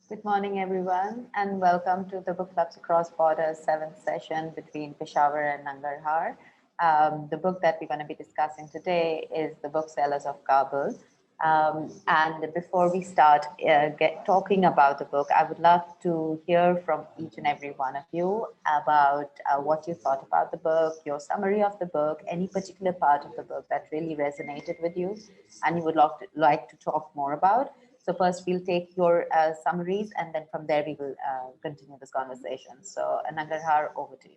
Good morning, everyone, and welcome to the Book Clubs Across Borders 7th session between Peshawar and Nangarhar. The book that we're going to be discussing today is The Booksellers of Kabul. And before we start talking about the book, I would love to hear from each and every one of you about what you thought about the book, your summary of the book, any particular part of the book that really resonated with you and you would like to talk more about. So first we'll take your summaries and then from there we will continue this conversation. So Nangarhar, over to you.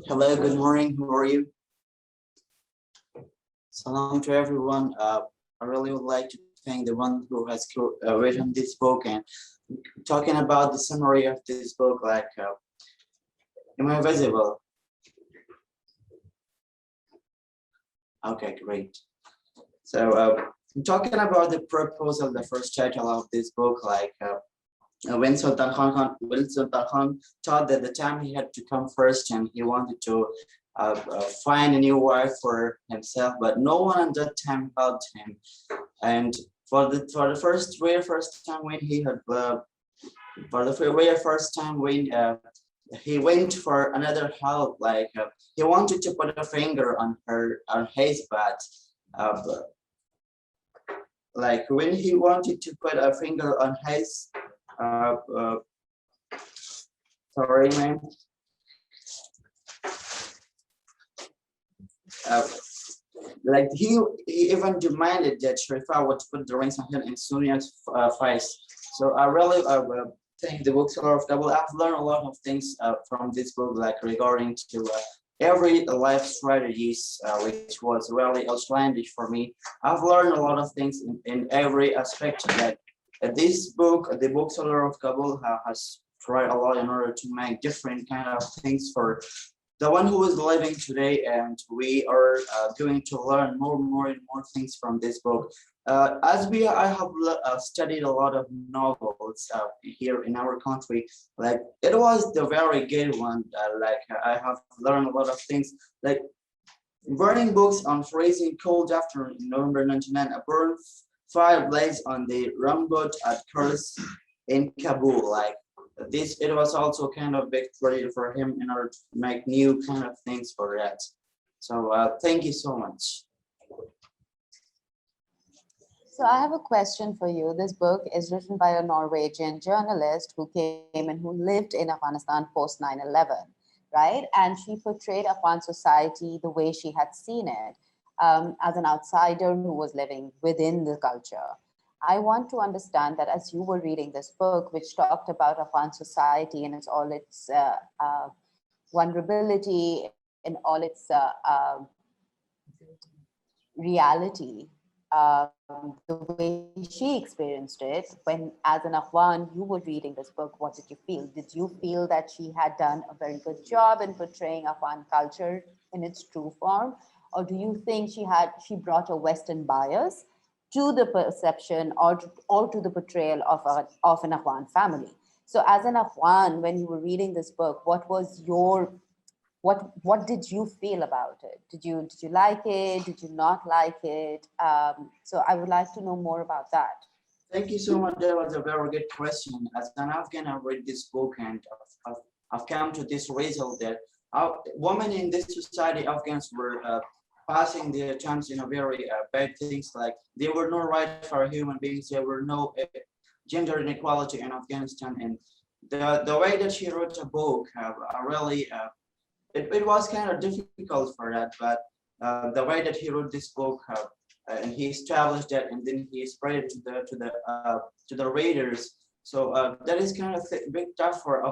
Hello, good morning. How are you? Salam to everyone. I really would like to thank the one who has written this book and talking about the summary of this book. Am I visible? Okay, great. So I'm talking about the purpose of the first title of this book. When Sultan Khan thought that the time he had to come first and he wanted to find a new wife for himself, but no one at that time helped him. And for the very first time when he had he went for another help, he wanted to put a finger on his butt. When he wanted to put a finger on his sorry, ma'am. He even demanded that Sharifa would put the rings on him in Sunya's face. So I really think the bookseller of Kabul. I've learned a lot of things from this book, like regarding to every life strategies, which was really outlandish for me. I've learned a lot of things in every aspect that this book, The Bookseller of Kabul, has tried a lot in order to make different kind of things for the one who is living today, and we are going to learn more and more things from this book. I have studied a lot of novels here in our country. Like it was the very good one. I have learned a lot of things. Like burning books on freezing cold afternoon in November 99. A burn fire blazed on the Ramboat at Kurs in Kabul. It was also kind of big for him in order to make new kind of things for that. So thank you so much. So I have a question for you. This book is written by a Norwegian journalist who came and who lived in Afghanistan post 9/11, right? And she portrayed Afghan society the way she had seen it, as an outsider who was living within the culture. I want to understand that as you were reading this book, which talked about Afghan society and all its vulnerability and all its reality, the way she experienced it, when as an Afghan you were reading this book, what did you feel? Did you feel that she had done a very good job in portraying Afghan culture in its true form? Or do you think she brought a Western bias to the perception or to the portrayal of an Afghan family? So as an Afghan, when you were reading this book, what did you feel about it? Did you like it? Did you not like it? So I would like to know more about that. Thank you so much. That was a very good question. As an Afghan, I read this book and I've come to this result that women in this society, Afghans, were passing their times in a very bad things. Like there were no rights for human beings. There were no gender inequality in Afghanistan. And the way that she wrote a book, it was kind of difficult for that. But the way that he wrote this book, and he established that, and then he spread it to the readers. So that is kind of big tough for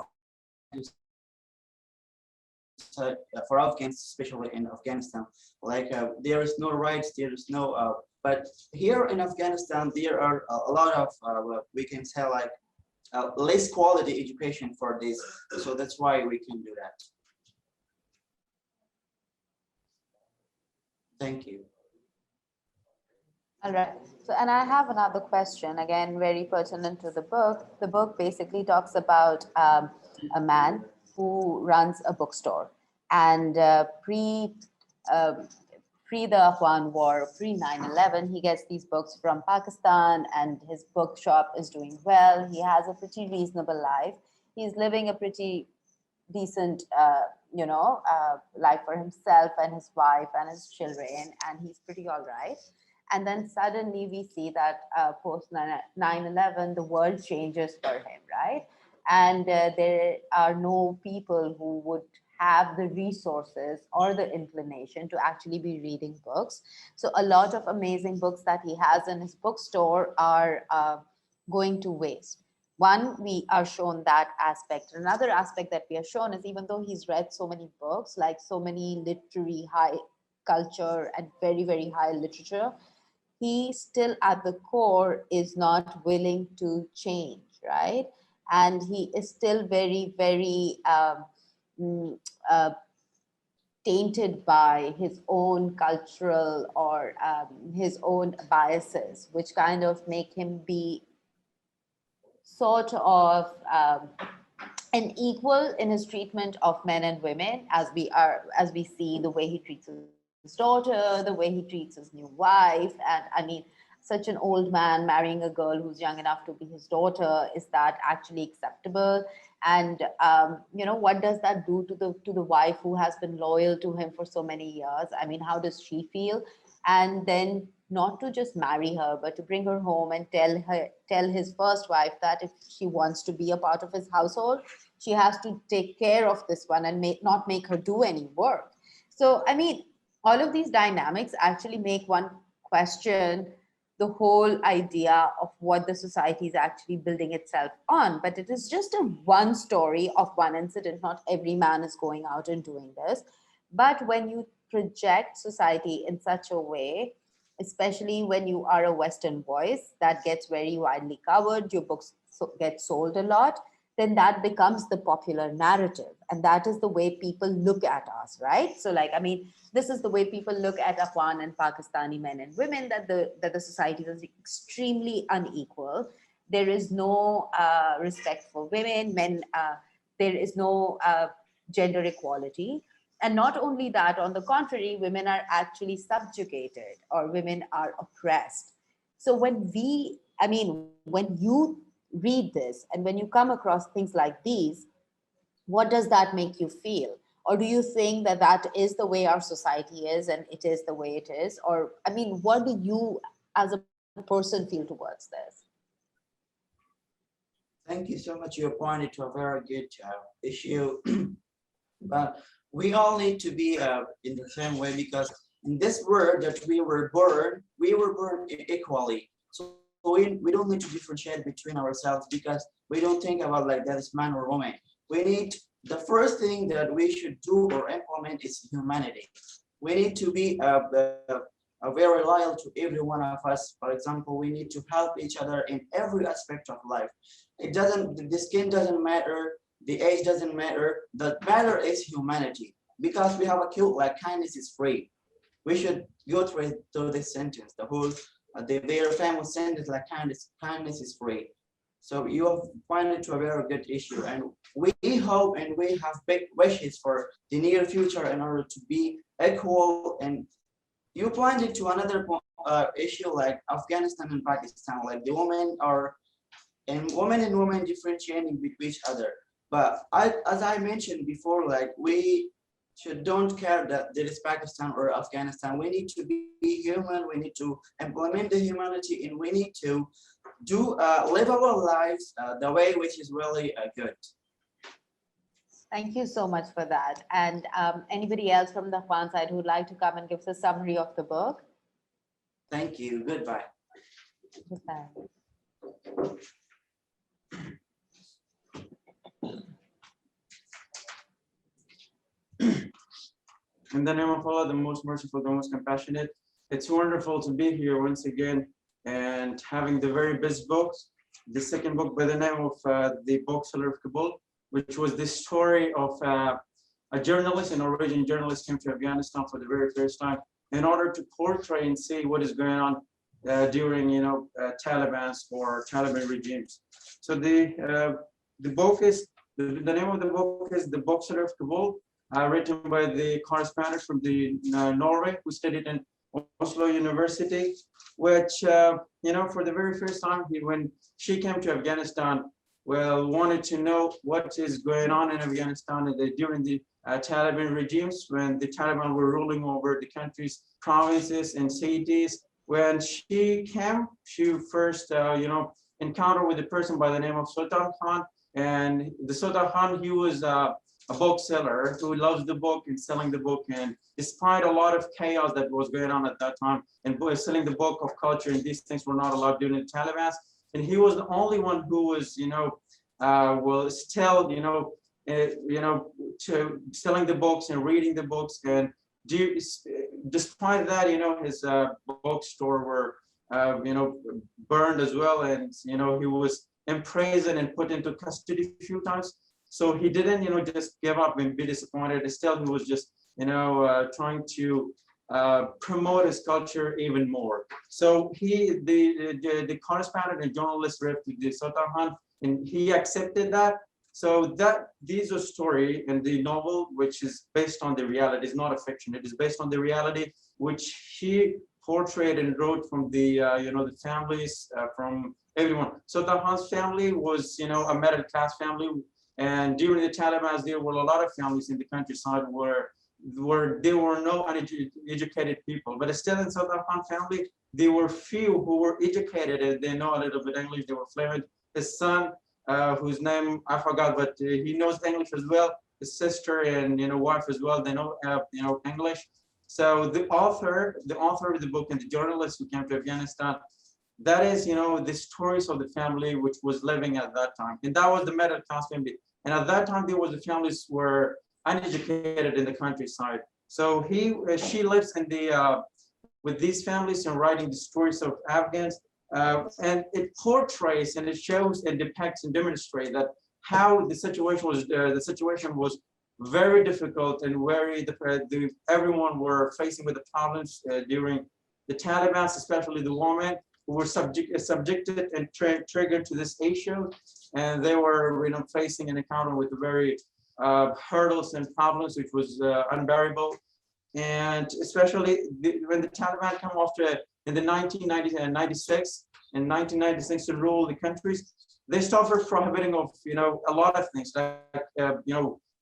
Afghans, especially in Afghanistan. There is no rights, there is no. But here in Afghanistan, there are a lot of we can say less quality education for this. So that's why we can do that. Thank you. All right. So, and I have another question, again, very pertinent to the book. The book basically talks about a man who runs a bookstore. And uh, pre the Afghan War, pre 9/11, he gets these books from Pakistan, and his bookshop is doing well. He has a pretty reasonable life. He's living a pretty decent, life for himself and his wife and his children, and he's pretty all right. And then suddenly we see that post 9/11, the world changes for him, right? And there are no people who would have the resources or the inclination to actually be reading books. So a lot of amazing books that he has in his bookstore are going to waste. One, we are shown that aspect. Another aspect that we are shown is, even though he's read so many books, like so many literary high culture and very, very high literature, he still at the core is not willing to change, right? And he is still very, very mm, uh, tainted by his own cultural or his own biases, which kind of make him be sort of an equal in his treatment of men and women, as we see the way he treats his daughter, the way he treats his new wife. And I mean, such an old man marrying a girl who's young enough to be his daughter, is that actually acceptable? And what does that do to the wife who has been loyal to him for so many years? I mean, how does she feel? And then not to just marry her, but to bring her home and tell his first wife that if she wants to be a part of his household, she has to take care of this one and not make her do any work. So I mean, all of these dynamics actually make one question the whole idea of what the society is actually building itself on. But it is just a one story of one incident. Not every man is going out and doing this. But when you project society in such a way, especially when you are a Western voice that gets very widely covered, your books get sold a lot, then that becomes the popular narrative. And that is the way people look at us, right? So, like, I mean, this is the way people look at Afghan and Pakistani men and women, that the society is extremely unequal. There is no respect for women, men, there is no gender equality. And not only that, on the contrary, women are actually subjugated or women are oppressed. So when you read this and when you come across things like these, what does that make you feel? Or do you think that that is the way our society is and it is the way it is? Or, I mean, what do you as a person feel towards this? Thank you so much. You pointed to a very good issue, but we all need to be in the same way, because in this world that we were born equally. So we don't need to differentiate between ourselves, because we don't think about like that is man or woman. We need, the first thing that we should do or implement is humanity. We need to be very loyal to every one of us. For example, we need to help each other in every aspect of life. It doesn't, the skin doesn't matter, the age doesn't matter. The matter is humanity, because we have a quote like kindness is free. We should go through this sentence, the whole, the very famous sentence like kindness is free. So you have pointed to a very good issue, and we hope and we have big wishes for the near future in order to be equal. And you pointed to another issue like Afghanistan and Pakistan, like the women and women differentiating between each other. But as I mentioned before, like we don't care that there is Pakistan or Afghanistan. We need to be human. We need to implement the humanity, and we need to do live our lives the way which is really good. Thank you so much for that. And anybody else from the Afghan side who would like to come and give us a summary of the book? Thank you. Goodbye. Goodbye. In the name of Allah, the most merciful, the most compassionate. It's wonderful to be here once again and having the very best books. The second book by the name of The Bookseller of Kabul, which was the story of a journalist, a Norwegian journalist, came to Afghanistan for the very first time in order to portray and see what is going on during Taliban's or Taliban regimes. So the book is the name of the book is The Bookseller of Kabul, written by the correspondent from the Norway who studied in Oslo University, which for the very first time when she came to Afghanistan, well, wanted to know what is going on in Afghanistan during the Taliban regimes, when the Taliban were ruling over the country's provinces and cities. When she came, she first encountered with a person by the name of Sultan Khan, and the Sultan Khan, he was a bookseller who loves the book and selling the book, and despite a lot of chaos that was going on at that time, and selling the book of culture and these things were not allowed during the Taliban, and he was the only one who was will still to selling the books and reading the books, and despite that, his bookstore were burned as well, and he was imprisoned and put into custody a few times. So he didn't just give up and be disappointed. Still, he was just trying to promote his culture even more. So the correspondent and journalist wrote to the Sultan Khan, and he accepted that. So these are story in the novel, which is based on the reality. It's not a fiction. It is based on the reality, which he portrayed and wrote from the the families from everyone. So the Khan's family was a middle class family, and during the Taliban, there were a lot of families in the countryside where there were no uneducated people. But still, in Sultan Khan family, there were few who were educated and they know a little bit English. They were fluent. His son, whose name I forgot, but he knows English as well. His sister and wife as well, they know English. So the author of the book and the journalist who came to Afghanistan, that is the stories of the family which was living at that time, and that was the middle class family. And at that time, there was the families were uneducated in the countryside. So she lives in the with these families and writing the stories of Afghans. And it portrays and it shows and depicts and demonstrates that how the situation was very difficult and very everyone were facing with the problems during the Taliban, especially the women who were subjected and triggered to this issue, and they were facing an encounter with very hurdles and problems which was unbearable. And especially when the Taliban came after in the 1996 and 1996 to rule the countries, they started prohibiting of a lot of things like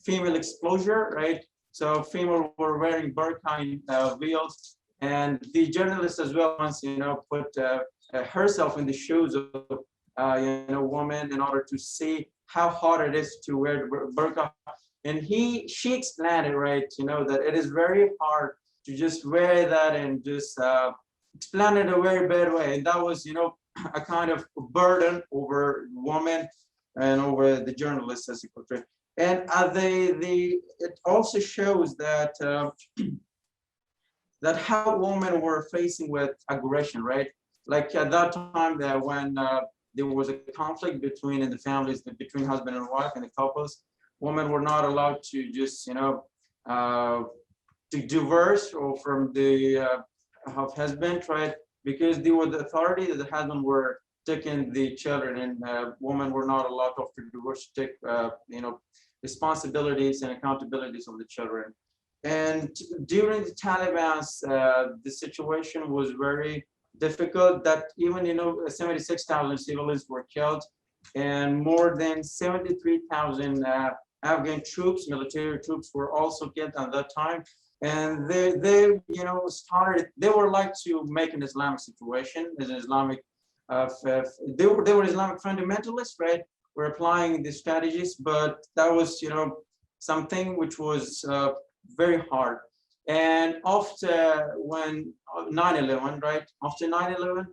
female exposure, right? So female were wearing burqa veils, and the journalist as well once put herself in the shoes of woman in order to see how hard it is to wear burqa. And she explained it, right, that it is very hard to just wear that and just explain it a very bad way. And that was, a kind of burden over women and over the journalists as he portrayed. And it also shows that that how women were facing with aggression, right? Like at that time that when there was a conflict between in the families, between husband and wife and the couples, women were not allowed to just, to divorce or from the husband, right? Because they were the authority that the husband were taking the children, and women were not allowed after divorce to take, responsibilities and accountabilities of the children. And during the Taliban's, the situation was very difficult. That even 76,000 civilians were killed, and more than 73,000 Afghan troops, military troops, were also killed at that time. And they were like to make an Islamic situation as an Islamic. They were Islamic fundamentalists, right? Were applying the strategies, but that was something which was very hard. And after when 9/11, right? After 9/11,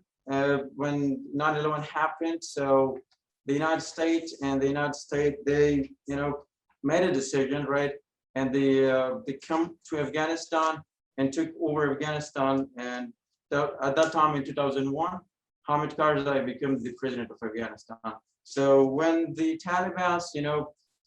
when 9/11 happened, so the United States, they made a decision, right? And they come to Afghanistan and took over Afghanistan. And at that time in 2001, Hamid Karzai became the president of Afghanistan. So when the Taliban,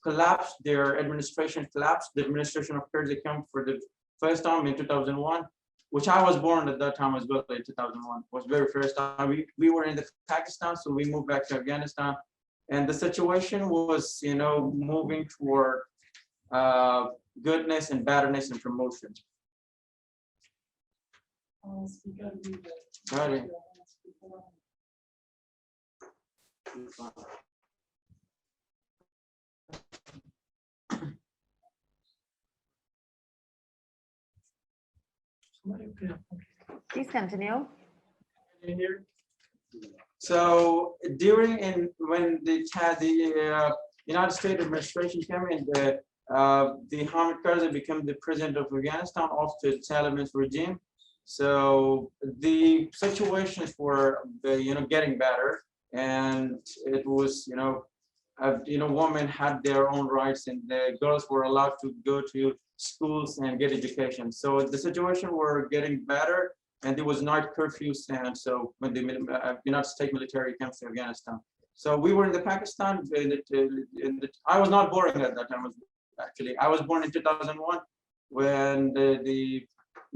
collapsed, their administration collapsed, the administration of Karzai came for the first time in 2001. which I was born at that time as well in 2001. Was very first time we were in the Pakistan, so we moved back to Afghanistan, and the situation was, you know, moving toward goodness and betterness and promotion. Got it. Please continue. So when the United States administration came in, the Hamid Karzai became the president of Afghanistan after the Taliban's regime. So the situations were getting better, and it was women had their own rights, and the girls were allowed to go to schools and get education. So the situation were getting better, and there was night curfews, and so when the United States military came to Afghanistan. So we were in the Pakistan. I was not born at that time. I was born in 2001 when the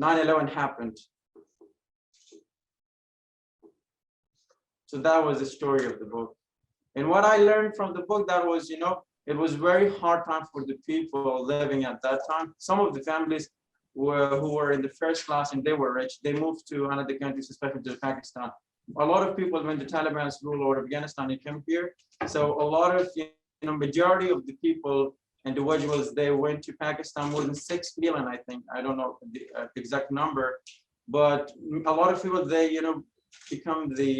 9/11 happened. So that was the story of the book. And what I learned from the book, that was, it was very hard time for the people living at that time. Some of the families who were in the first class and they were rich, they moved to another countries, especially to Pakistan. A lot of people, when the Taliban's rule over Afghanistan, they came here. So a lot of, majority of the people, individuals, they went to Pakistan, more than 6 million, I think. I don't know the exact number, but a lot of people, they, become the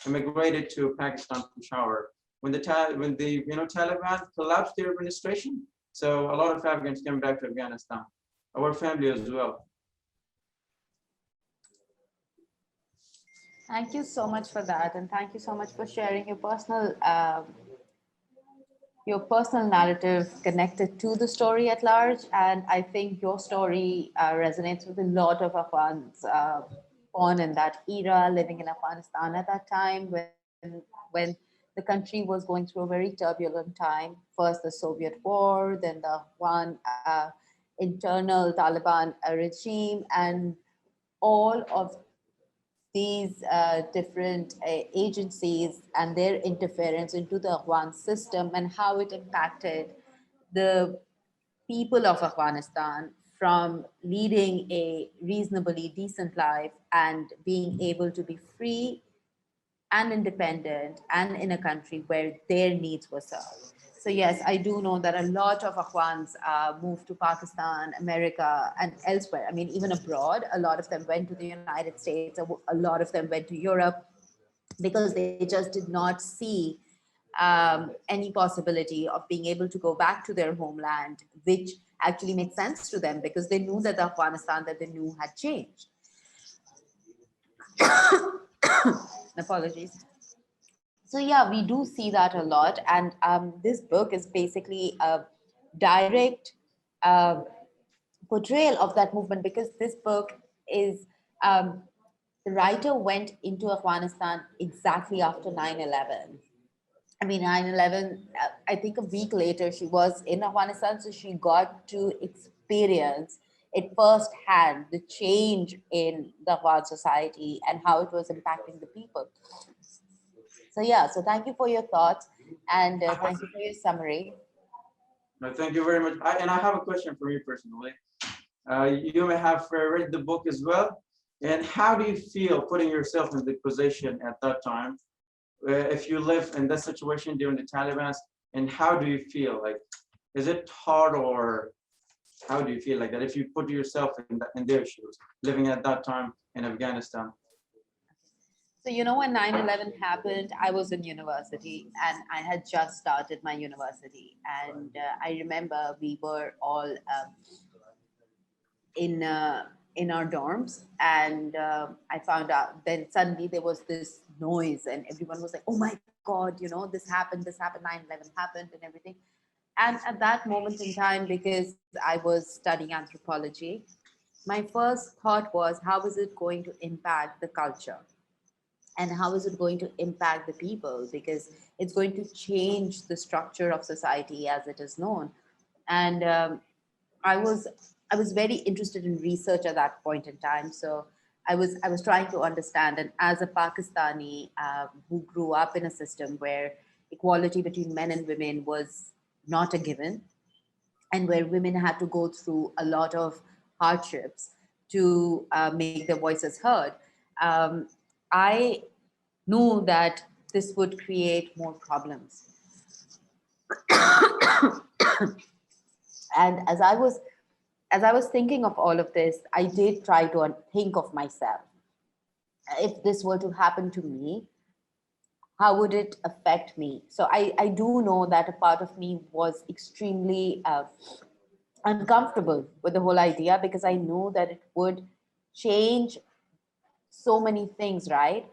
immigrated to Pakistan, Peshawar. When the Taliban collapsed their administration, so a lot of Afghans came back to Afghanistan. Our family as well. Thank you so much for that, and thank you so much for sharing your personal narrative connected to the story at large. And I think your story resonates with a lot of Afghans born in that era, living in Afghanistan at that time when the country was going through a very turbulent time. First the Soviet War, then the Afghan internal Taliban regime, and all of these different agencies and their interference into the Afghan system and how it impacted the people of Afghanistan from leading a reasonably decent life and being able to be free and independent and in a country where their needs were served. So yes, I do know that a lot of Afghans moved to Pakistan, America, and elsewhere. I mean, even abroad, a lot of them went to the United States, a lot of them went to Europe, because they just did not see any possibility of being able to go back to their homeland, which actually made sense to them because they knew that the Afghanistan that they knew had changed. Apologies. So yeah, we do see that a lot, and this book is basically a direct portrayal of that movement, because this book is the writer went into Afghanistan exactly after 9/11. I mean, 9/11, I think a week later, she was in Afghanistan, so she got to experience it firsthand, the change in the Afghan society and how it was impacting the people. So yeah, so thank you for your thoughts, and thank you for your summary. No, thank you very much. And I have a question for you personally. You may have read the book as well. And how do you feel putting yourself in the position at that time? If you live in that situation during the Taliban, and how do you feel? Like, is it hard, or how do you feel like that if you put yourself in their shoes, living at that time in Afghanistan? So, when 9/11 happened, I was in university and I had just started my university. And I remember we were all in our dorms, and I found out, then suddenly there was this noise and everyone was like, oh my God, this happened, 9/11 happened and everything. And at that moment in time, because I was studying anthropology, my first thought was, how is it going to impact the culture? And how is it going to impact the people? Because it's going to change the structure of society as it is known. And I was I was very interested in research at that point in time. So I was trying to understand. And as a Pakistani who grew up in a system where equality between men and women was not a given, and where women had to go through a lot of hardships to make their voices heard, um, I knew that this would create more problems. And as I was thinking of all of this, I did try to think of myself. If this were to happen to me, how would it affect me? So I do know that a part of me was extremely uncomfortable with the whole idea, because I knew that it would change so many things, right?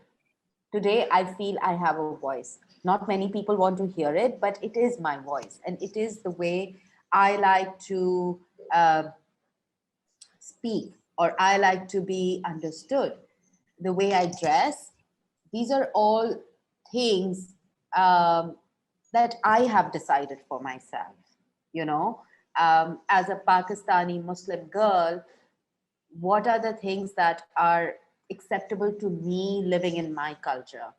Today, I feel I have a voice. Not many people want to hear it, but it is my voice. And it is the way I like to uh, speak, or I like to be understood. The way I dress, these are all things that I have decided for myself. You know, as a Pakistani Muslim girl, what are the things that are acceptable to me living in my culture?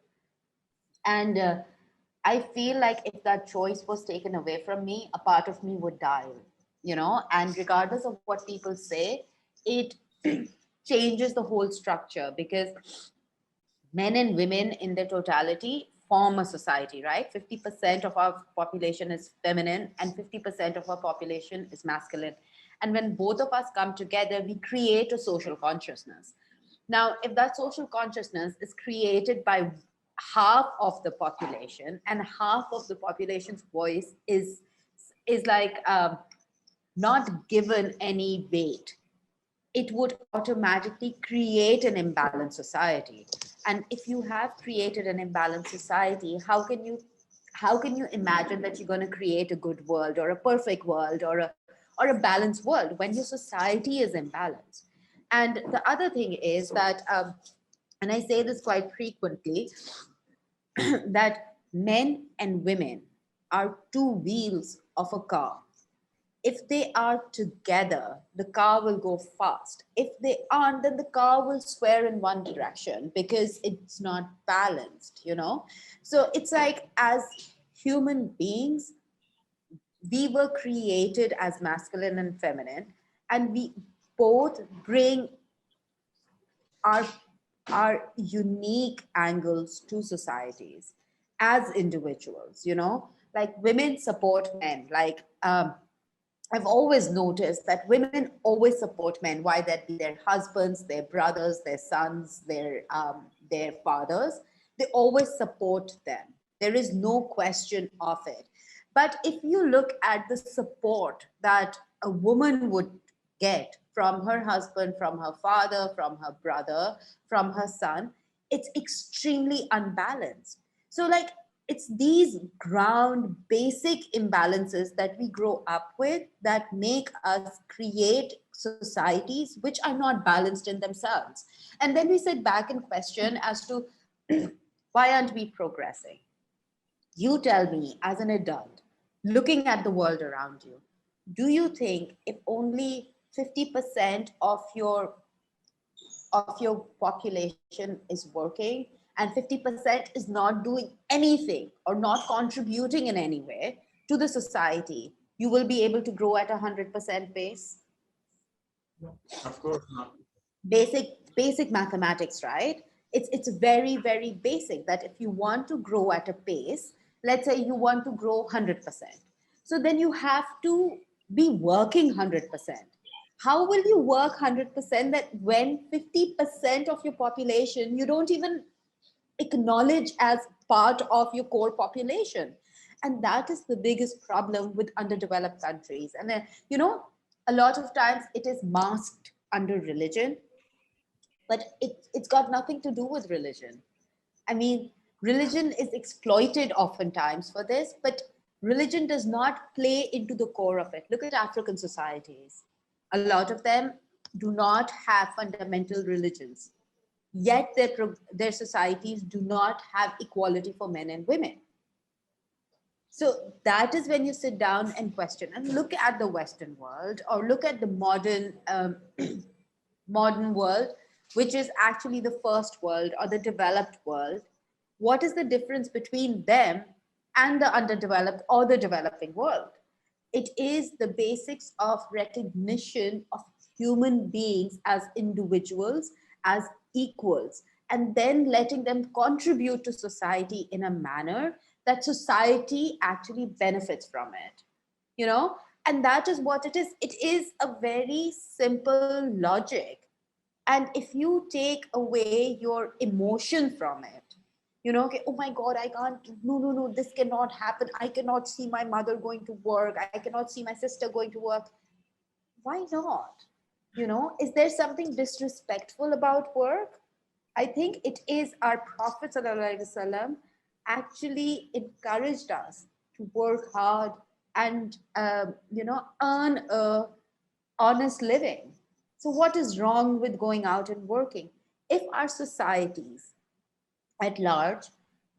And I feel like if that choice was taken away from me, a part of me would die, and regardless of what people say, it changes the whole structure, because men and women in their totality form a society, right? 50% of our population is feminine and 50% of our population is masculine. And when both of us come together, we create a social consciousness. Now, if that social consciousness is created by half of the population, and half of the population's voice is like not given any weight, it would automatically create an imbalanced society. And if you have created an imbalanced society, how can you imagine that you're going to create a good world, or a perfect world, or a balanced world, when your society is imbalanced? And the other thing is that, and I say this quite frequently, that men and women are two wheels of a car. If they are together, the car will go fast. If they aren't, then the car will swear in one direction, because it's not balanced. So it's like, as human beings, we were created as masculine and feminine, and we both bring our unique angles to societies as individuals. Like, women support men. Like, I've always noticed that women always support men, why that be their husbands, their brothers, their sons, their fathers. They always support them. There is no question of it. But if you look at the support that a woman would get from her husband, from her father, from her brother, from her son, it's extremely unbalanced. So, like, it's these ground basic imbalances that we grow up with that make us create societies which are not balanced in themselves. And then we sit back and question as to why aren't we progressing? You tell me, as an adult, looking at the world around you, do you think if only 50% of your population is working, and 50% is not doing anything or not contributing in any way to the society, you will be able to grow at 100% pace? Of course not. Basic mathematics, right? It's very, very basic, that if you want to grow at a pace, let's say you want to grow 100%, so then you have to be working 100%. How will you work 100% that when 50% of your population you don't even acknowledge as part of your core population? And that is the biggest problem with underdeveloped countries. And a lot of times it is masked under religion, but it's got nothing to do with religion. I mean, religion is exploited oftentimes for this, but religion does not play into the core of it. Look at African societies. A lot of them do not have fundamental religions, yet their societies do not have equality for men and women. So that is when you sit down and question and look at the Western world, or look at the modern modern world, which is actually the first world or the developed world. What is the difference between them and the underdeveloped or the developing world? It is the basics of recognition of human beings as individuals, as equals, and then letting them contribute to society in a manner that society actually benefits from it. You know, and that is what it is. It is a very simple logic. And if you take away your emotion from it, you know, okay, oh my God, I can't, no, no, no, this cannot happen. I cannot see my mother going to work. I cannot see my sister going to work. Why not? You know, is there something disrespectful about work? I think it is our Prophet ﷺ actually encouraged us to work hard and, you know, earn a honest living. So, what is wrong with going out and working? If our societies at large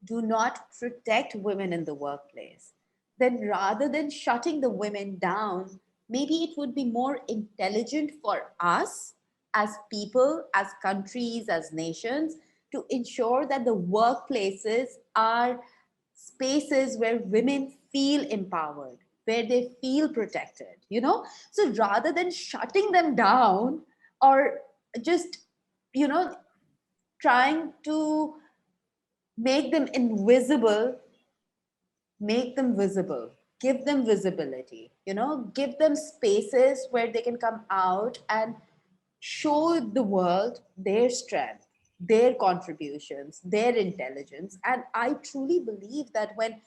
do not protect women in the workplace, then rather than shutting the women down, maybe it would be more intelligent for us as people, as countries, as nations to ensure that the workplaces are spaces where women feel empowered, where they feel protected, you know? So rather than shutting them down or just, you know, trying to make them invisible, make them visible, give them visibility, you know, give them spaces where they can come out and show the world their strength, their contributions, their intelligence. And I truly believe that when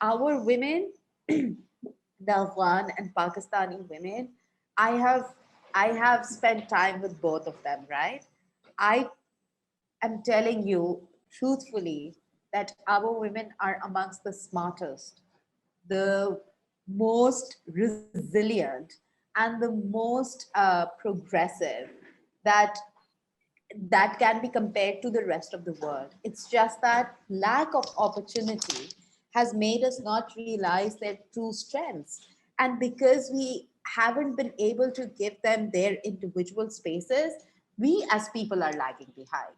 our women, the Afghan and Pakistani women, I have I have spent time with both of them, right? I am telling you truthfully that our women are amongst the smartest, the most resilient, and the most progressive that can be compared to the rest of the world. It's just that lack of opportunity has made us not realize their true strengths. And because we haven't been able to give them their individual spaces, we as people are lagging behind.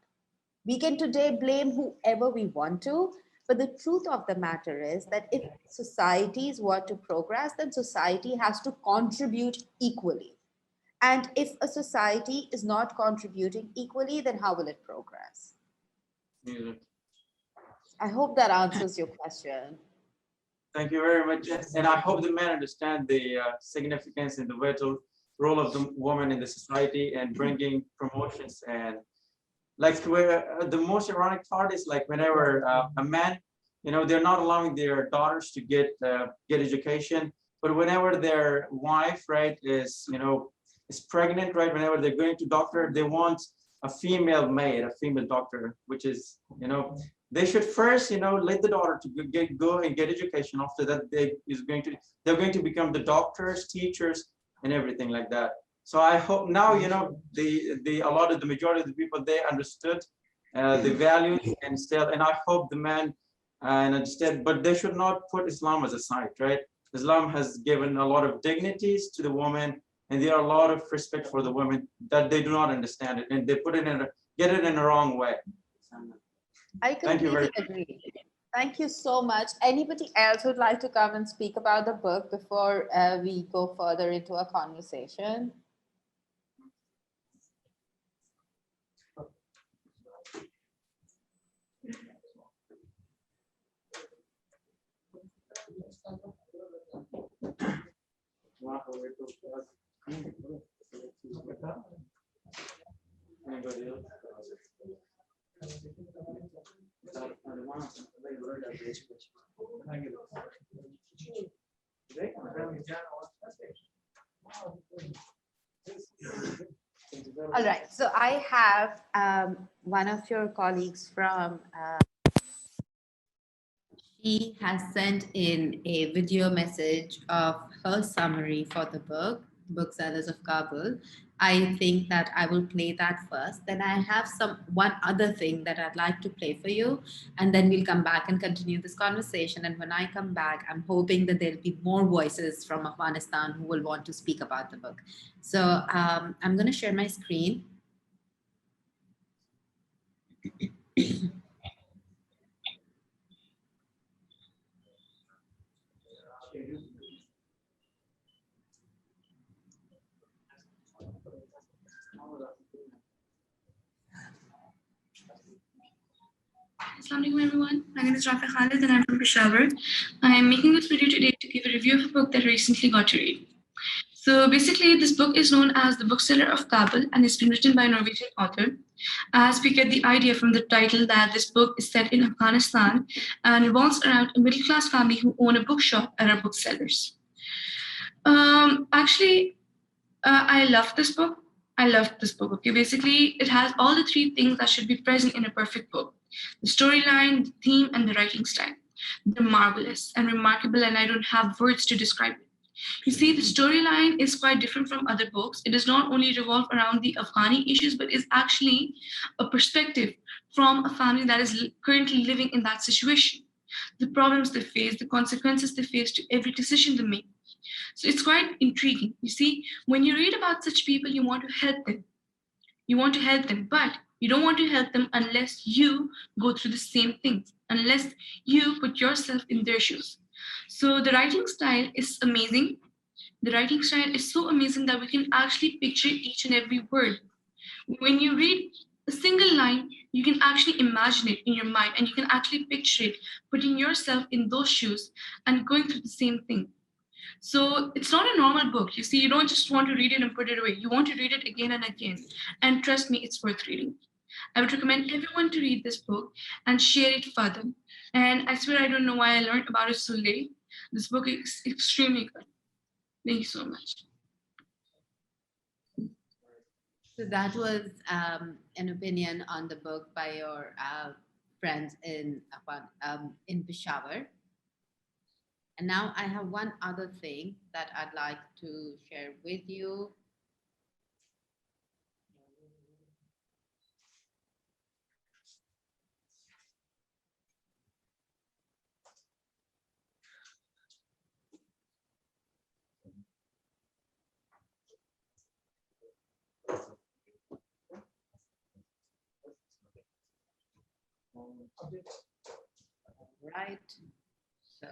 We can today blame whoever we want to, but the truth of the matter is that if societies want to progress, then society has to contribute equally. And if a society is not contributing equally, then how will it progress? Yeah. I hope that answers your question. Thank you very much. And I hope the men understand the significance and the vital role of the woman in the society and bringing promotions. And like where the most ironic part is like whenever a man, you know, they're not allowing their daughters to get education, but whenever their wife, right, is, you know, is pregnant, right, whenever they're going to doctor, they want a female maid, a female doctor, which is, you know, they should first, you know, let the daughter to go and get education. After that, they're going to become the doctors, teachers, and everything like that. So I hope now, you know, a lot of the majority of the people, they understood the values and still, and I hope the men and understand, but they should not put Islam as a side, right? Islam has given a lot of dignities to the woman, and there are a lot of respect for the women that they do not understand it, and they put it get it in the wrong way. I Thank you very completely agree. Thank you so much. Anybody else would like to come and speak about the book before we go further into our conversation? Anybody else? All right. So I have one of your colleagues from, she has sent in a video message of her summary for the book Booksellers of Kabul. I think that I will play that first. Then I have one other thing that I'd like to play for you, and then we'll come back and continue this conversation. And when I come back, I'm hoping that there'll be more voices from Afghanistan who will want to speak about the book. So I'm going to share my screen. Assalamualaikum everyone. My name is Rafa Khalid and I'm from Peshawar. I am making this video today to give a review of a book that I recently got to read. So basically, this book is known as The Bookseller of Kabul and it's been written by a Norwegian author. As we get the idea from the title that this book is set in Afghanistan and revolves around a middle-class family who own a bookshop and are booksellers. I love this book. I loved this book. Okay, basically, it has all the three things that should be present in a perfect book: the storyline, the theme, and the writing style. They're marvelous and remarkable, and I don't have words to describe it. You see, the storyline is quite different from other books. It does not only revolve around the Afghani issues, but is actually a perspective from a family that is currently living in that situation. The problems they face, the consequences they face to every decision they make. So it's quite intriguing. You see, when you read about such people, you want to help them. You want to help them, but you don't want to help them unless you go through the same things, unless you put yourself in their shoes. So the writing style is amazing. The writing style is so amazing that we can actually picture each and every word. When you read a single line, you can actually imagine it in your mind and you can actually picture it, putting yourself in those shoes and going through the same thing. So it's not a normal book. You see, you don't just want to read it and put it away. You want to read it again and again. And trust me, it's worth reading. I would recommend everyone to read this book and share it further. And I swear I don't know why I learned about it so late. This book is extremely good. Thank you so much. So that was an opinion on the book by your friends in Peshawar. And now I have one other thing that I'd like to share with you. Right. So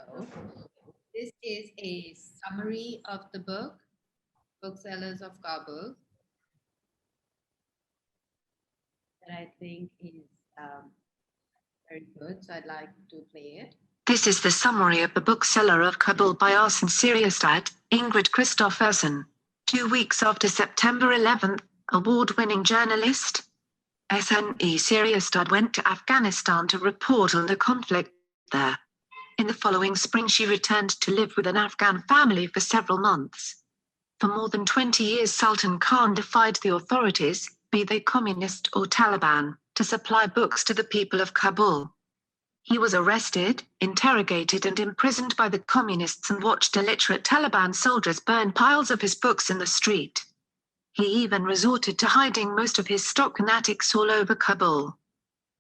this is a summary of the book, Booksellers of Kabul, that I think is very good. So I'd like to play it. This is the summary of The Bookseller of Kabul by Arsen Siriustat, Ingrid Christoffersen. 2 weeks after September 11th, award-winning journalist SNE Siriustat went to Afghanistan to report on the conflict there. In the following spring she returned to live with an Afghan family for several months. For more than 20 years Sultan Khan defied the authorities, be they communist or Taliban, to supply books to the people of Kabul. He was arrested, interrogated and imprisoned by the communists and watched illiterate Taliban soldiers burn piles of his books in the street. He even resorted to hiding most of his stock in attics all over Kabul.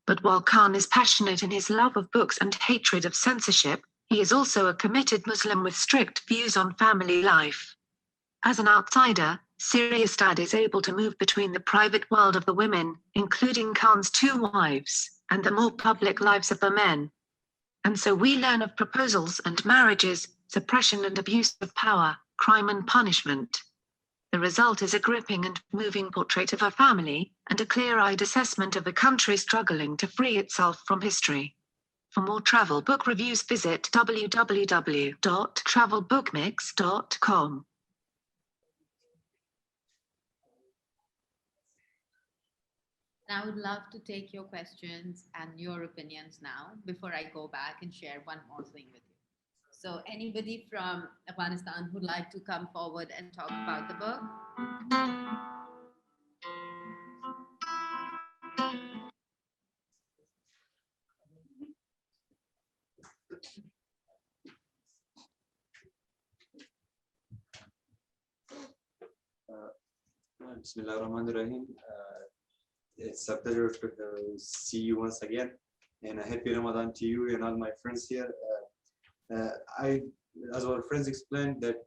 But while Khan is passionate in his love of books and hatred of censorship, he is also a committed Muslim with strict views on family life. As an outsider, Siriustat is able to move between the private world of the women, including Khan's 2 wives, and the more public lives of the men. And so we learn of proposals and marriages, suppression and abuse of power, crime and punishment. The result is a gripping and moving portrait of a family, and a clear-eyed assessment of a country struggling to free itself from history. For more travel book reviews visit www.travelbookmix.com. I would love to take your questions and your opinions now before I go back and share one more thing with you. So anybody from Afghanistan who'd like to come forward and talk about the book? Bismillah ar-Rahman ar-Rahim. It's a pleasure to see you once again, and a happy Ramadan to you and all my friends here. I, as our friends explained that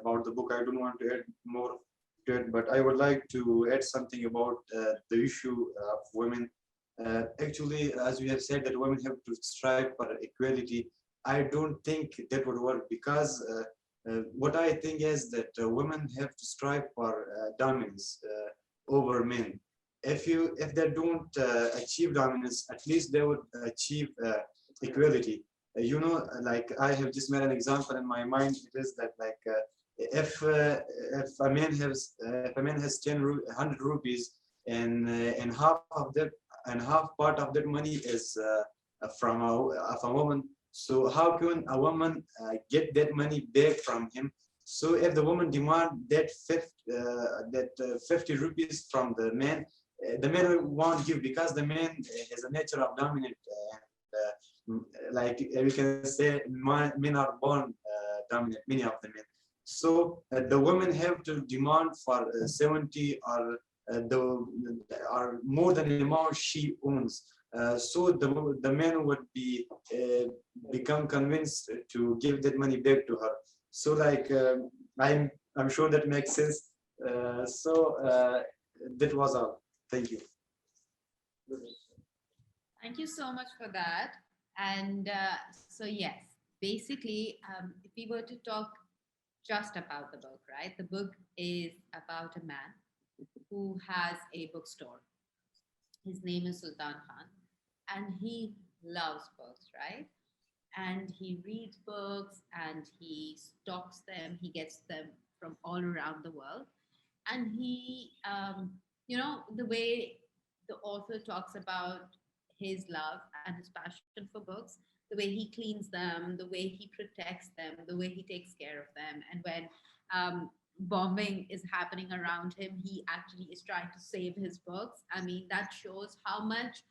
about the book, I don't want to add more to it, but I would like to add something about the issue of women. Actually, as we have said, that women have to strive for equality. I don't think that would work, because what I think is that women have to strive for dominance over men. If they don't achieve dominance, at least they would achieve equality. Like I have just made an example in my mind. It is that like if a man has 100 rupees, and half part of that money is from a woman. So how can a woman get that money back from him? So if the woman demand that 50 rupees from the man won't give, because the man has a nature of dominant. Like we can say, men are born dominant, many of the men. So the women have to demand for 70 or more than the amount she owns. So the man would become convinced to give that money back to her. So like I'm sure that makes sense. That was all. Thank you. Thank you so much for that. And so yes, basically, if we were to talk just about the book, right? The book is about a man who has a bookstore. His name is Sultan Khan, and he loves books, right? And he reads books and he stocks them, he gets them from all around the world. And he, the way the author talks about his love and his passion for books, the way he cleans them, the way he protects them, the way he takes care of them. And when bombing is happening around him, he actually is trying to save his books. I mean, that shows how much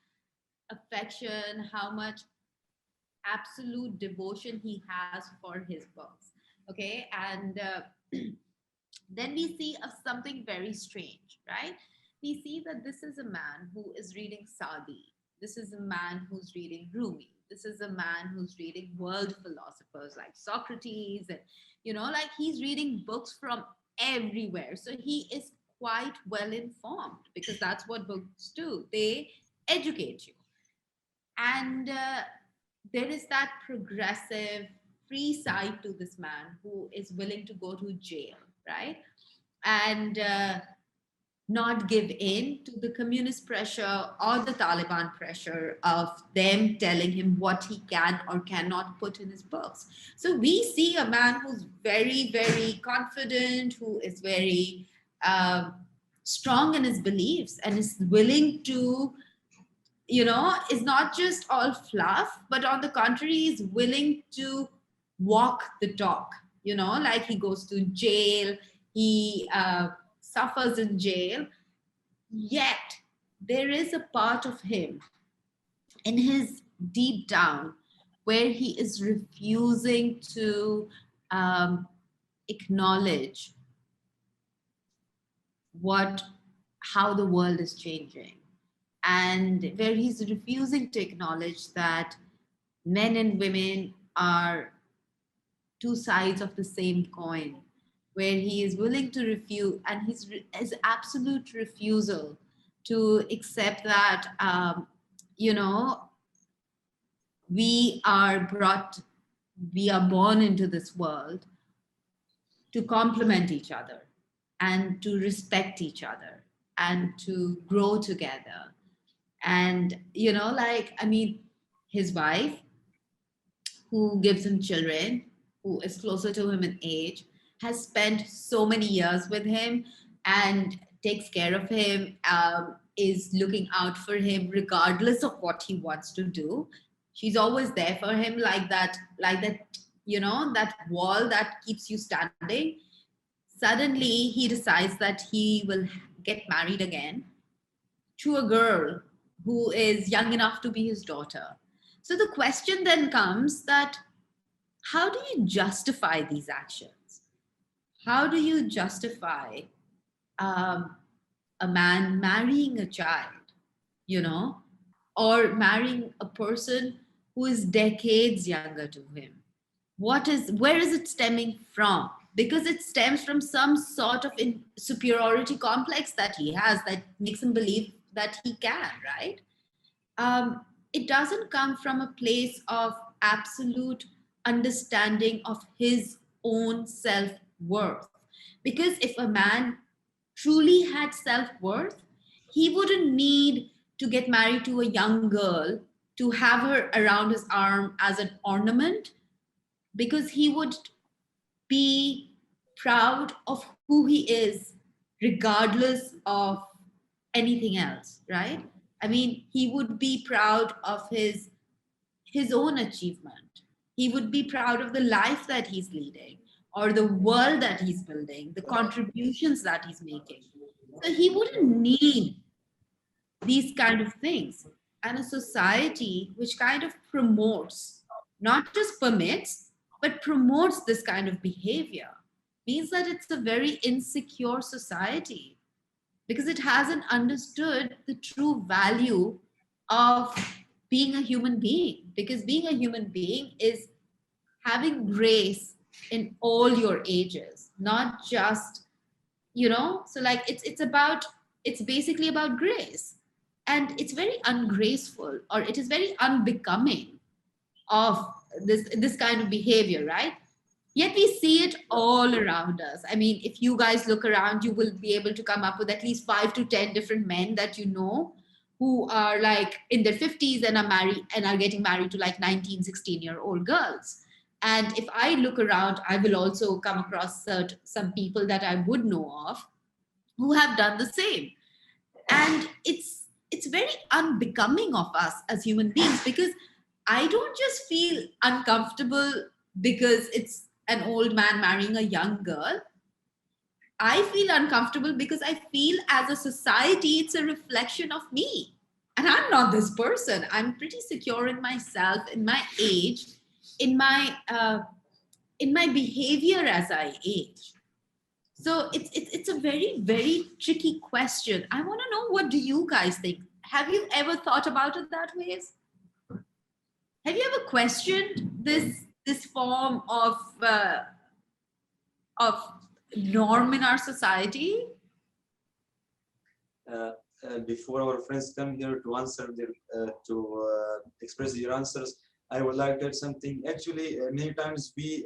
affection, how much absolute devotion he has for his books. Okay. And then we see something very strange, right? We see that this is a man who is reading Sadi. This is a man who's reading Rumi. This is a man who's reading world philosophers like Socrates. And, like he's reading books from everywhere. So he is quite well informed, because that's what books do. They educate you. And there is that progressive, free side to this man who is willing to go to jail, right? And not give in to the communist pressure or the Taliban pressure of them telling him what he can or cannot put in his books. So we see a man who's very, very confident, who is very strong in his beliefs and is willing to, is not just all fluff, but on the contrary, is willing to walk the talk, like he goes to jail, he suffers in jail, yet there is a part of him in his deep down where he is refusing to acknowledge how the world is changing, and where he's refusing to acknowledge that men and women are two sides of the same coin, where he is willing to refuse, and his absolute refusal to accept that, we are born into this world to complement each other and to respect each other and to grow together. And, his wife, who gives him children, who is closer to him in age, has spent so many years with him and takes care of him, is looking out for him regardless of what he wants to do. She's always there for him, like that, that wall that keeps you standing. Suddenly he decides that he will get married again to a girl who is young enough to be his daughter. So the question then comes that, how do you justify these actions? How do you justify a man marrying a child, you know, or marrying a person who is decades younger to him? Where is it stemming from? Because it stems from some sort of superiority complex that he has that makes him believe that he can, right? It doesn't come from a place of absolute understanding of his own self-worth. Because if a man truly had self-worth, he wouldn't need to get married to a young girl to have her around his arm as an ornament, because he would be proud of who he is regardless of anything else, right? I mean, he would be proud of his own achievement. He would be proud of the life that he's leading or the world that he's building, the contributions that he's making. So he wouldn't need these kind of things. And a society which kind of promotes, not just permits, but promotes this kind of behavior means that it's a very insecure society, because it hasn't understood the true value of being a human being. Because being a human being is having grace in all your ages, not just, so like it's basically about grace. And it's very ungraceful, or it is very unbecoming of this kind of behavior, right? Yet we see it all around us. I mean, if you guys look around, you will be able to come up with at least 5 to 10 different men that you know who are like in their 50s and are married and are getting married to like 19, 16-year-old girls. And if I look around, I will also come across some people that I would know of who have done the same. And it's very unbecoming of us as human beings, because I don't just feel uncomfortable because it's an old man marrying a young girl. I feel uncomfortable because I feel as a society it's a reflection of me, and I'm not this person. I'm pretty secure in myself, in my age, in my behavior as I age. So it's a very, very tricky question. I want to know, what do you guys think? Have you ever thought about it that way? Have you ever questioned this form of norm in our society? Before our friends come here to answer express their answers, I would like to add something. Actually, many times we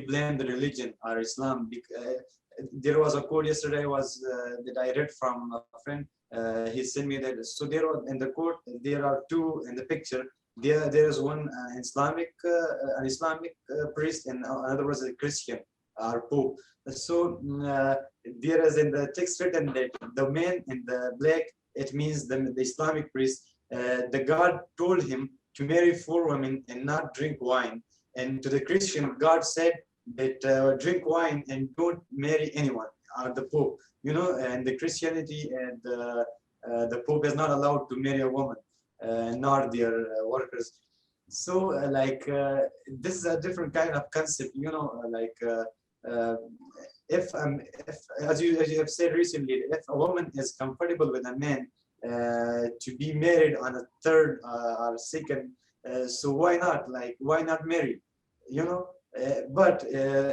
blame the religion or Islam. There was a quote yesterday that I read from a friend. He sent me that. So there are, in the quote, there are two in the picture. There is one an Islamic priest, and another was a Christian or Pope. So there is in the text written that the man in the black, it means the Islamic priest. The God told him to marry 4 women and not drink wine. And to the Christian, God said that drink wine and don't marry anyone, or the Pope. And the Christianity and the Pope is not allowed to marry a woman, nor their workers. So this is a different kind of concept, if as you have said recently, if a woman is comfortable with a man to be married on a third or second, so why not marry, but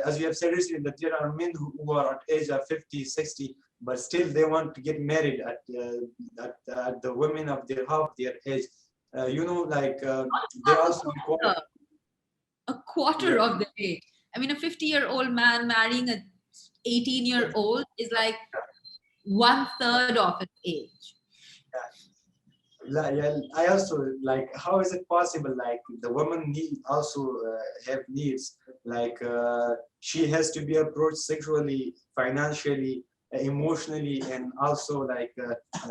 as you have said recently, that there are men who are at age of 50, 60, but still they want to get married at the women of half their age. They also require a quarter of the age. I mean, a 50-year-old man marrying a 18-year-old is like 1/3 of its age. Yeah, I also how is it possible? The woman also have needs. She has to be approached sexually, financially, emotionally, and also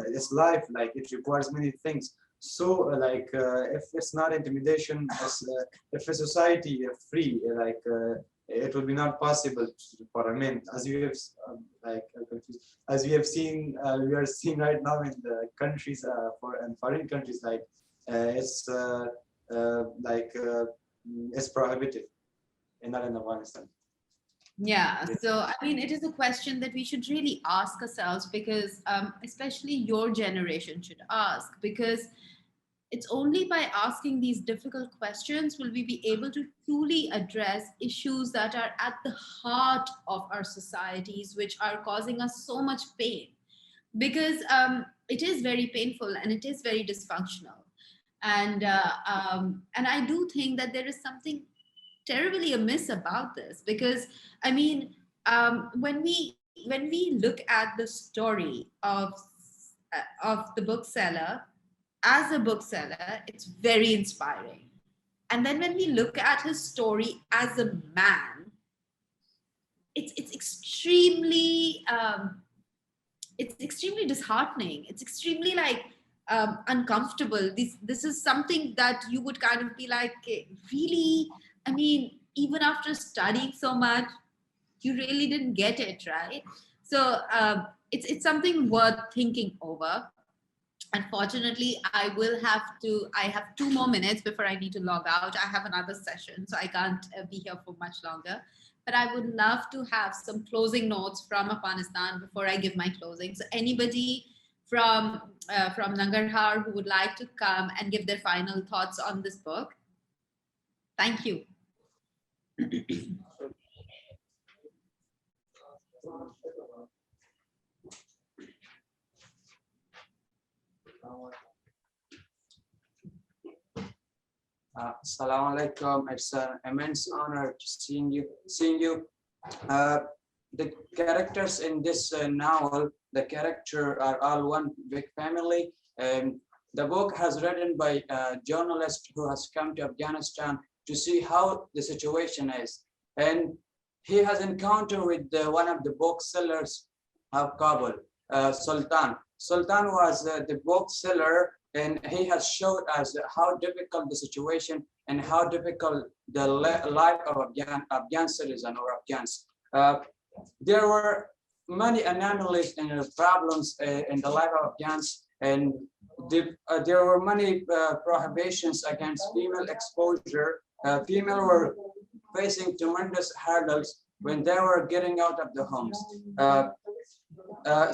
it's life. It requires many things. So if it's not intimidation, if a society is free, it would be not possible for a man, as you have as we have seen. We are seeing right now in the countries in foreign countries, it's prohibited, and not in Afghanistan. Yeah, so I mean, it is a question that we should really ask ourselves, because especially your generation should ask, because it's only by asking these difficult questions will we be able to truly address issues that are at the heart of our societies, which are causing us so much pain. Because it is very painful and it is very dysfunctional. And I do think that there is something terribly amiss about this, because I mean, when we look at the story of the bookseller, as a bookseller, it's very inspiring. And then when we look at his story as a man, it's extremely it's extremely disheartening. It's extremely like uncomfortable. This is something that you would kind of be like, really? I mean, even after studying so much, you really didn't get it, right? So it's something worth thinking over. Unfortunately, I have 2 more minutes before I need to log out. I have another session, so I can't be here for much longer. But I would love to have some closing notes from Afghanistan before I give my closing. So anybody from Nangarhar who would like to come and give their final thoughts on this book? Thank you. Assalamu alaikum. It's an immense honor to seeing you. The characters in this novel, the character are all one big family. The book has written by a journalist who has come to Afghanistan to see how the situation is, and he has encountered with one of the booksellers of Kabul, Sultan. Sultan was the bookseller, and he has showed us how difficult the situation and how difficult the life of Afghan citizen or Afghans. There were many anomalies and problems in the life of Afghans, and there were many prohibitions against female exposure. Female were facing tremendous hurdles when they were getting out of the homes.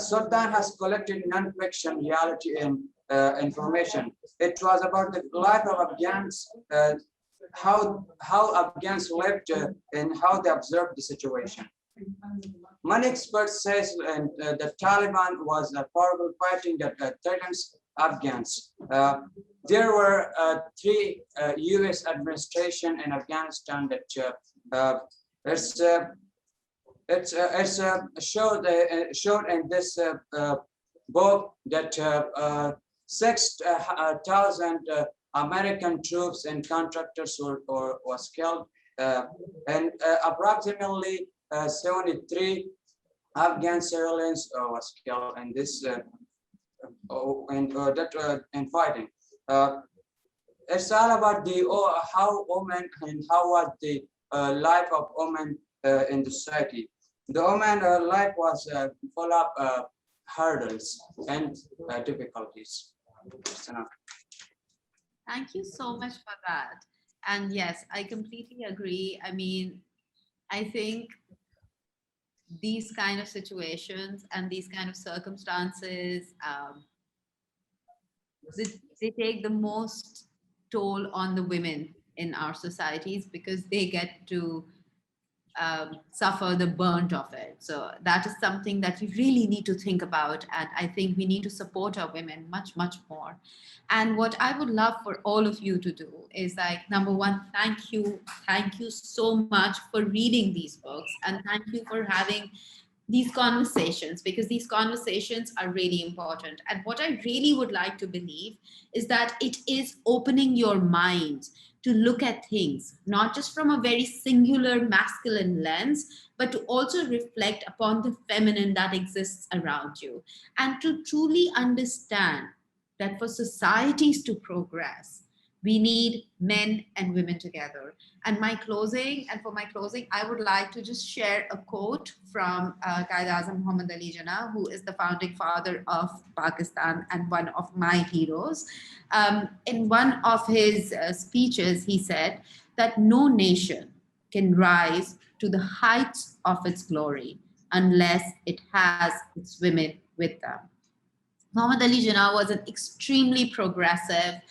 Sultan has collected non-fiction reality and information. It was about the life of Afghans, how Afghans lived and how they observed the situation. Many experts say the Taliban was a powerful fighting that threatens Afghans. There were 3 U.S. administration in Afghanistan that showed in this book that 6,000 American troops and contractors was killed, and approximately 73 Afghan civilians was killed in this in fighting. It's all about how women and how was the life of women in the society. The woman life was full of hurdles and difficulties. Thank you so much for that. And yes, I completely agree. I mean, I think these kind of situations and these kind of circumstances, they take the most toll on the women in our societies, because they get to suffer the burnt of it. So that is something that we really need to think about. And I think we need to support our women much, much more. And what I would love for all of you to do is, like, number one, thank you. Thank you so much for reading these books. And thank you for having these conversations, because these conversations are really important. And what I really would like to believe is that it is opening your mind to look at things, not just from a very singular masculine lens, but to also reflect upon the feminine that exists around you, and to truly understand that for societies to progress, we need men and women together. And for my closing, I would like to just share a quote from Qaid Azam Muhammad Ali Jinnah, who is the founding father of Pakistan and one of my heroes. In one of his speeches, he said that no nation can rise to the heights of its glory unless it has its women with them. Muhammad Ali Jinnah was an extremely progressive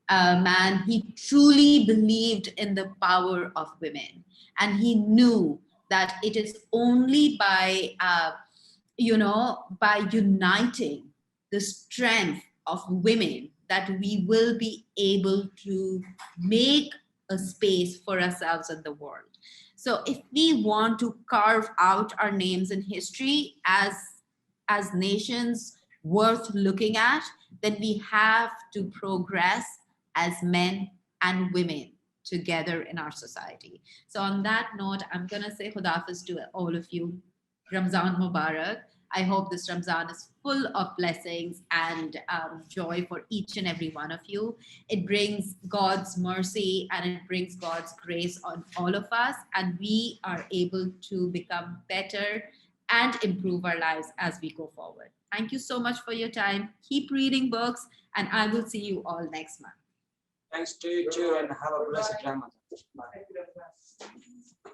man. He truly believed in the power of women, and he knew that it is only by by uniting the strength of women that we will be able to make a space for ourselves in the world. So if we want to carve out our names in history as nations worth looking at, then we have to progress as men and women together in our society. So on that note, I'm going to say Khudafis to all of you. Ramzan Mubarak. I hope this Ramzan is full of blessings and joy for each and every one of you. It brings God's mercy and it brings God's grace on all of us, and we are able to become better and improve our lives as we go forward. Thank you so much for your time. Keep reading books, and I will see you all next month. Thanks to you too, and have a blessed Ramadan. Bye.